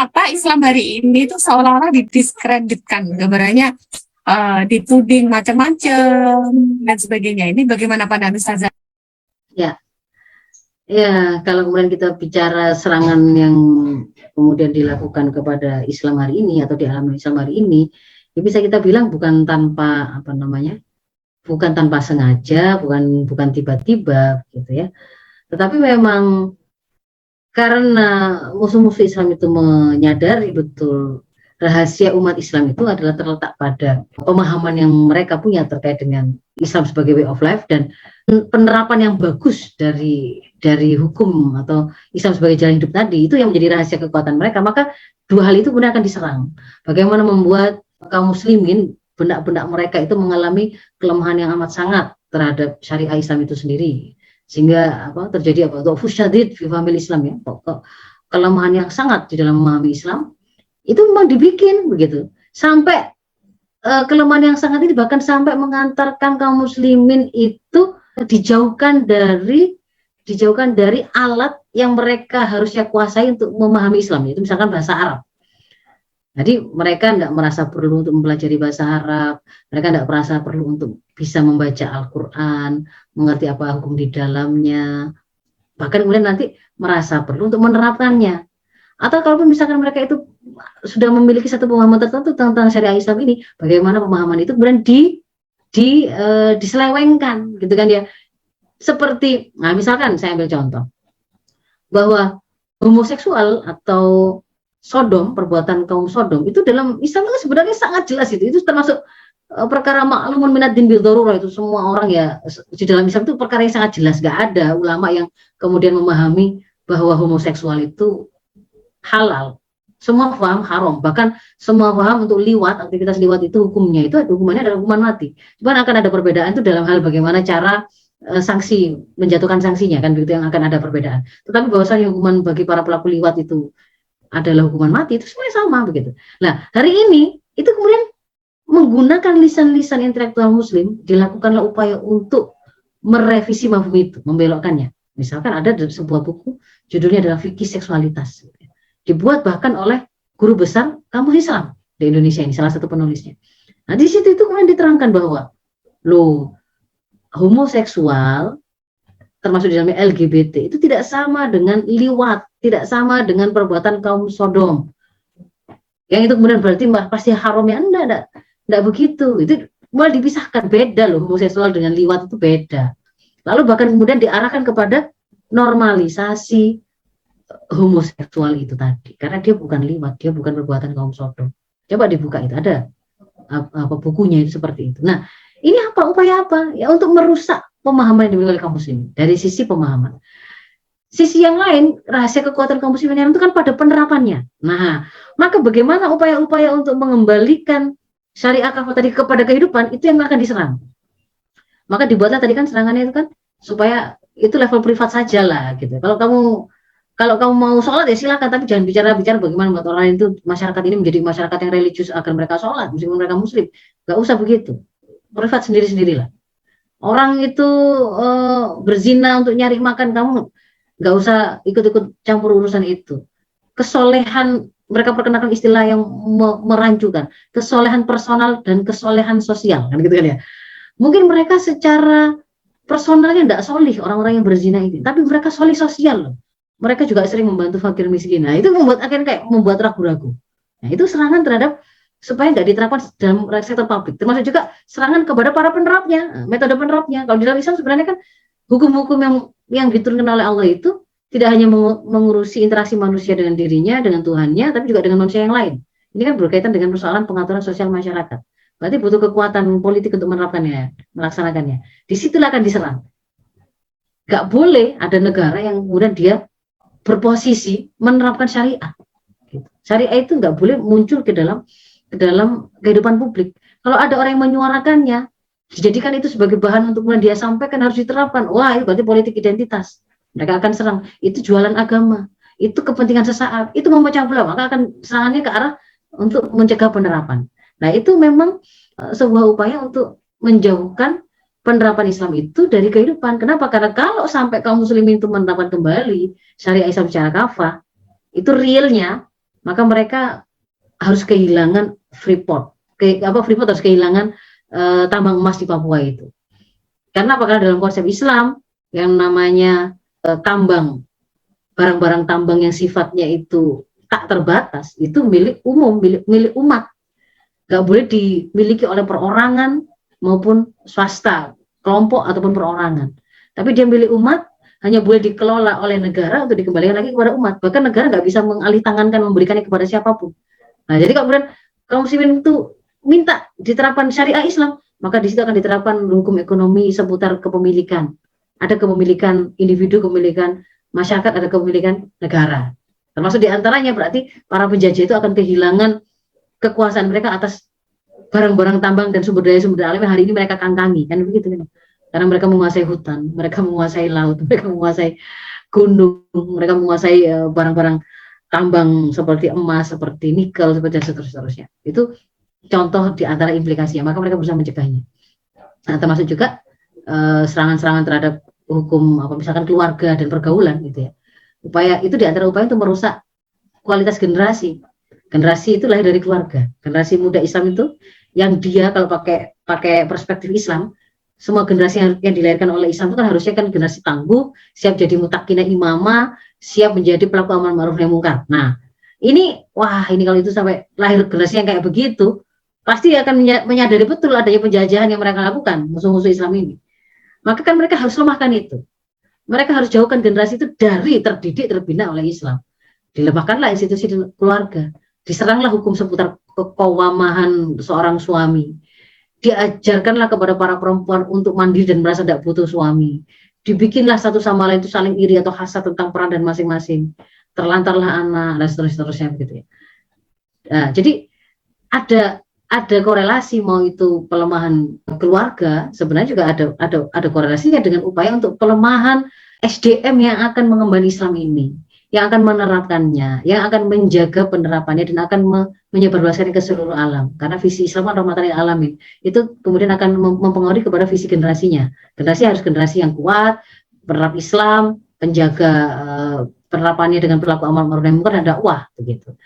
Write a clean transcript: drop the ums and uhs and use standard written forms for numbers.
kenapa Islam hari ini itu seolah-olah didiskreditkan, gambarannya dituding macam-macam dan sebagainya. Ini bagaimana pandangan Ustazah? Ya, ya, kalau kemudian kita bicara serangan yang kemudian dilakukan kepada Islam hari ini atau dialami Islam hari ini, ya bisa kita bilang bukan tanpa apa namanya, bukan tanpa sengaja, bukan tiba-tiba, gitu ya. Tetapi memang karena musuh-musuh Islam itu menyadari betul rahasia umat Islam itu adalah terletak pada pemahaman yang mereka punya terkait dengan Islam sebagai way of life dan penerapan yang bagus dari hukum atau Islam sebagai jalan hidup tadi, itu yang menjadi rahasia kekuatan mereka. Maka dua hal itu kemudian akan diserang. Bagaimana membuat kaum muslimin, benak-benak mereka itu mengalami kelemahan yang amat sangat terhadap syariah Islam itu sendiri, sehingga terjadi dhafus syadid fi fahmil Islam, ya, kelemahan yang sangat di dalam memahami Islam. Itu memang dibikin begitu sampai kelemahan yang sangat ini bahkan sampai mengantarkan kaum muslimin itu dijauhkan dari alat yang mereka harusnya kuasai untuk memahami Islam, itu misalkan bahasa Arab. Jadi mereka tidak merasa perlu untuk mempelajari bahasa Arab, mereka tidak merasa perlu untuk bisa membaca Al-Quran, mengerti apa hukum di dalamnya, bahkan kemudian nanti merasa perlu untuk menerapkannya. Atau kalaupun misalkan mereka itu sudah memiliki satu pemahaman tertentu tentang syariah Islam ini, bagaimana pemahaman itu kemudian diselewengkan, gitu kan ya. Seperti, nah misalkan saya ambil contoh, bahwa homoseksual atau Sodom, perbuatan kaum Sodom itu dalam Islam itu sebenarnya sangat jelas itu termasuk perkara ma'lumun minad din bil darurah, itu semua orang ya di dalam Islam itu perkara yang sangat jelas, gak ada ulama yang kemudian memahami bahwa homoseksual itu halal. Semua paham haram, bahkan semua paham untuk liwat, aktivitas liwat itu hukumnya hukumannya adalah hukuman mati. Cuman akan ada perbedaan itu dalam hal bagaimana cara sanksi, menjatuhkan sanksinya, kan begitu yang akan ada perbedaan. Tetapi bahwasanya hukuman bagi para pelaku liwat itu adalah hukuman mati, itu semuanya sama begitu. Nah, hari ini itu kemudian menggunakan lisan-lisan intelektual muslim dilakukanlah upaya untuk merevisi mafhum itu, membelokkannya. Misalkan ada sebuah buku judulnya adalah Fikih Seksualitas, dibuat bahkan oleh guru besar kampus Islam di Indonesia ini, salah satu penulisnya. Nah, di situ itu kemudian diterangkan bahwa homoseksual termasuk di dalamnya LGBT itu tidak sama dengan liwat, tidak sama dengan perbuatan kaum Sodom. Yang itu kemudian berarti pasti haram, ya, enggak begitu. Itu mulai dipisahkan, beda homoseksual dengan liwat itu beda. Lalu bahkan kemudian diarahkan kepada normalisasi homoseksual itu tadi, karena dia bukan liwat, dia bukan perbuatan kaum Sodom. Coba dibuka, itu ada bukunya itu seperti itu. Nah, ini upaya apa? Ya, untuk merusak pemahaman yang dimiliki oleh kaum muslimin dari sisi pemahaman. Sisi yang lain, rahasia kekuatan kaum muslimin itu kan pada penerapannya. Nah, maka bagaimana upaya-upaya untuk mengembalikan syariah kafah tadi kepada kehidupan, itu yang akan diserang. Maka dibuatlah tadi kan serangannya itu kan supaya itu level privat saja lah gitu. Kalau kamu mau sholat ya silakan, tapi jangan bicara bagaimana membuat orang lain itu, masyarakat ini menjadi masyarakat yang religius agar mereka sholat meskipun mereka muslim. Gak usah begitu, privat sendiri-sendirilah. Orang itu berzina untuk nyari makan, kamu gak usah ikut-ikut campur urusan itu. Kesolehan, mereka perkenalkan istilah yang merancukan, kesolehan personal dan kesolehan sosial, kan gitu kan ya. Mungkin mereka secara personalnya tidak solih orang-orang yang berzina ini, tapi mereka solih sosial loh. Mereka juga sering membantu fakir miskin. Nah, itu akhirnya membuat ragu-ragu. Nah, itu serangan terhadap supaya nggak diterapkan dalam sektor publik. Termasuk juga serangan kepada para penerapnya, metode penerapnya. Kalau di dalam Islam sebenarnya kan hukum-hukum yang diturunkan oleh Allah itu tidak hanya mengurusi interaksi manusia dengan dirinya, dengan Tuhannya, tapi juga dengan manusia yang lain. Ini kan berkaitan dengan persoalan pengaturan sosial masyarakat. Berarti butuh kekuatan politik untuk menerapkannya, melaksanakannya. Disitulah akan diserang. Nggak boleh ada negara yang kemudian dia berposisi menerapkan syariah. Syariah itu nggak boleh muncul ke dalam kehidupan publik. Kalau ada orang yang menyuarakannya, dijadikan itu sebagai bahan untuk kemudian dia sampaikan harus diterapkan. Wah, itu berarti politik identitas. Mereka akan serang. Itu jualan agama. Itu kepentingan sesaat. Itu memecah belah. Maka akan serangannya ke arah untuk mencegah penerapan. Nah, itu memang sebuah upaya untuk menjauhkan penerapan Islam itu dari kehidupan. Kenapa? Karena kalau sampai kaum muslimin itu menerapkan kembali syariah Islam secara kafah, itu realnya maka mereka harus kehilangan Freeport. Freeport harus kehilangan tambang emas di Papua itu. Karena apakah dalam konsep Islam yang namanya tambang, barang-barang tambang yang sifatnya itu tak terbatas, itu milik umum, milik umat. Nggak boleh dimiliki oleh perorangan maupun swasta, kelompok ataupun perorangan. Tapi dia milik umat, hanya boleh dikelola oleh negara untuk dikembalikan lagi kepada umat. Bahkan negara nggak bisa mengalih tangankan, memberikannya kepada siapapun. Nah, jadi kemudian kaum muslimin itu minta diterapkan syariah Islam, maka di situ akan diterapkan hukum ekonomi seputar kepemilikan. Ada kepemilikan individu, kepemilikan masyarakat, ada kepemilikan negara. Termasuk diantaranya berarti para penjajah itu akan kehilangan kekuasaan mereka atas barang-barang tambang dan sumber daya alam yang hari ini mereka kangkangi, kan begitu kan? Karena mereka menguasai hutan, mereka menguasai laut, mereka menguasai gunung, mereka menguasai barang-barang tambang seperti emas, seperti nikel, seperti seterusnya. Itu contoh di antara implikasinya, maka mereka berusaha mencegahnya. Nah, termasuk juga serangan-serangan terhadap hukum misalkan keluarga dan pergaulan gitu ya. Upaya itu di antara upaya untuk merusak kualitas generasi. Generasi itu lahir dari keluarga. Generasi muda Islam itu yang dia kalau pakai perspektif Islam, semua generasi yang dilahirkan oleh Islam itu kan harusnya kan generasi tangguh, siap jadi mutakinah imamah, siap menjadi pelaku amar ma'ruf nahi munkar. Nah, ini kalau itu sampai lahir generasi yang kayak begitu, pasti akan menyadari betul adanya penjajahan yang mereka lakukan, musuh-musuh Islam ini. Maka kan mereka harus lemahkan itu. Mereka harus jauhkan generasi itu dari terdidik, terbina oleh Islam. Dilemahkanlah institusi keluarga. Diseranglah hukum seputar kekawamahan seorang suami. Diajarkanlah kepada para perempuan untuk mandiri dan merasa tidak butuh suami. Dibikinlah satu sama lain itu saling iri atau hasad tentang peran dan masing-masing. Terlantarlah anak dan seterusnya begitu ya. Nah, jadi ada korelasi, mau itu pelemahan keluarga, sebenarnya juga ada korelasinya dengan upaya untuk pelemahan SDM yang akan mengemban Islam ini, yang akan menerapkannya, yang akan menjaga penerapannya dan akan menyebarluaskannya ke seluruh alam. Karena visi Islam adalah rahmatan lil alamin. Itu kemudian akan mempengaruhi kepada visi generasinya. Generasi harus generasi yang kuat, penerap Islam, penjaga penerapannya dengan perilaku amar ma'ruf nahi munkar dan dakwah begitu.